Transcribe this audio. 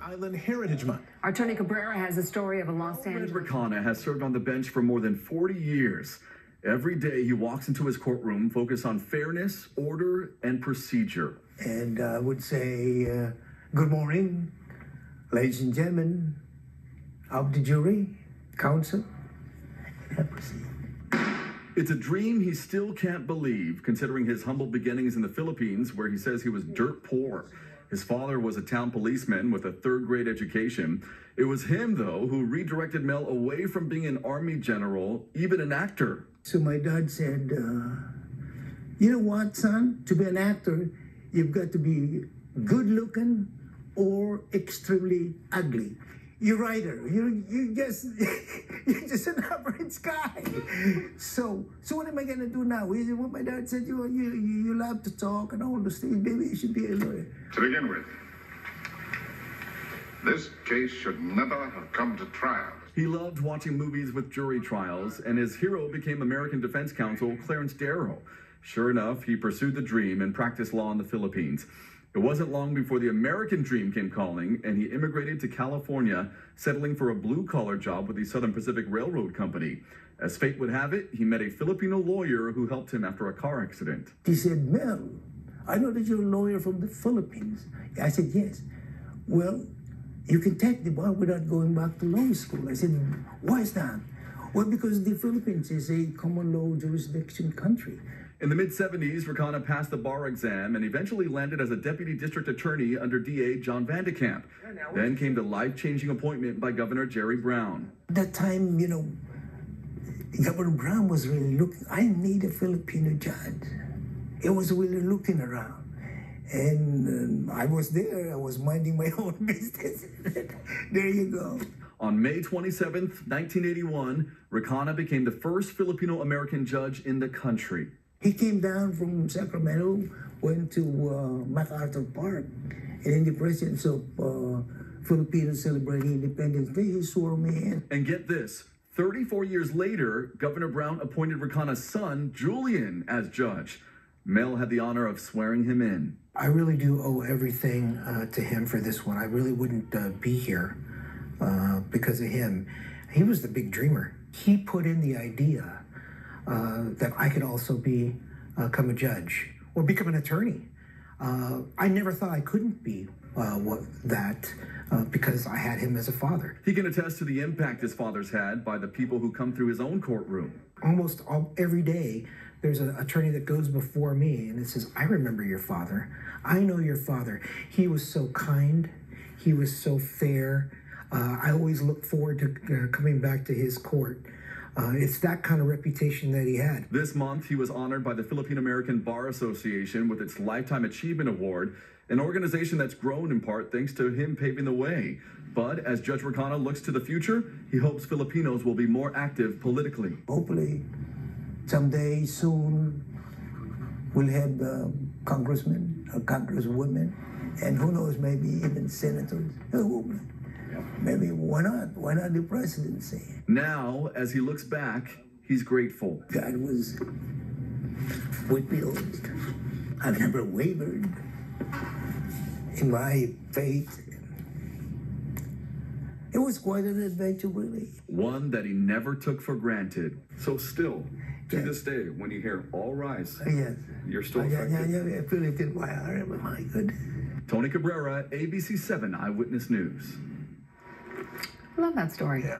Island Heritage Month. Our Tony Cabrera has a story of a Los Angeles. Mel Red Recana has served on the bench for more than 40 years. Every day he walks into his courtroom focused on fairness, order, and procedure. And I would say, good morning, ladies and gentlemen of the jury, counsel, and I proceed. It's a dream he still can't believe, considering his humble beginnings in the Philippines, where he says he was dirt poor. His father was a town policeman with a third-grade education. It was him, though, who redirected Mel away from being an army general, even an actor. So my dad said, you know what, son? To be an actor, you've got to be good-looking or extremely ugly. You're either. You're just an average guy. So what am I gonna do now? Is it what my dad said? You love to talk and all those things. Maybe you should be a lawyer. To begin with, this case should never have come to trial. He loved watching movies with jury trials, and his hero became American defense counsel Clarence Darrow. Sure enough, he pursued the dream and practiced law in the Philippines. It wasn't long before the American dream came calling, and he immigrated to California, settling for a blue-collar job with the Southern Pacific Railroad Company. As fate would have it, he met a Filipino lawyer who helped him after a car accident. He said, Mel, I know that you're a lawyer from the Philippines. I said, yes. Well, you can take the bar without going back to law school. I said, why is that? Well, because the Philippines is a common law jurisdiction country. In the mid-70s, Recana passed the bar exam and eventually landed as a deputy district attorney under DA John Vandekamp. Then came the life-changing appointment by Governor Jerry Brown. At that time, you know, Governor Brown was really looking. I need a Filipino judge. He was really looking around. And I was there. I was minding my own business. There you go. On May 27th, 1981, Recana became the first Filipino-American judge in the country. He came down from Sacramento, went to MacArthur Park, and in the presence of Filipinos celebrating Independence Day, he swore me in. And get this, 34 years later, Governor Brown appointed Recana's son, Julian, as judge. Mel had the honor of swearing him in. I really do owe everything to him for this one. I really wouldn't be here because of him. He was the big dreamer. He put in the idea that I could also become a judge or become an attorney. I never thought I couldn't be because I had him as a father. He can attest to the impact his father's had by the people who come through his own courtroom. Almost every day, there's an attorney that goes before me and it says, I remember your father. I know your father. He was so kind. He was so fair. I always look forward to coming back to his court. It's that kind of reputation that he had. This month, he was honored by the Philippine-American Bar Association with its Lifetime Achievement Award, an organization that's grown in part thanks to him paving the way. But as Judge Recana looks to the future, he hopes Filipinos will be more active politically. Hopefully, someday soon, we'll have congressmen or congresswomen, and who knows, maybe even senators. Maybe, why not? Why not the presidency? Now, as he looks back, he's grateful. God was with me always. I've never wavered in my faith. It was quite an adventure, really. One that he never took for granted. So still, to this day, when you hear all rise, yes, you're still affected. Yeah, I feel it in my heart, but my goodness. Tony Cabrera, ABC 7 Eyewitness News. Love that story. Yeah.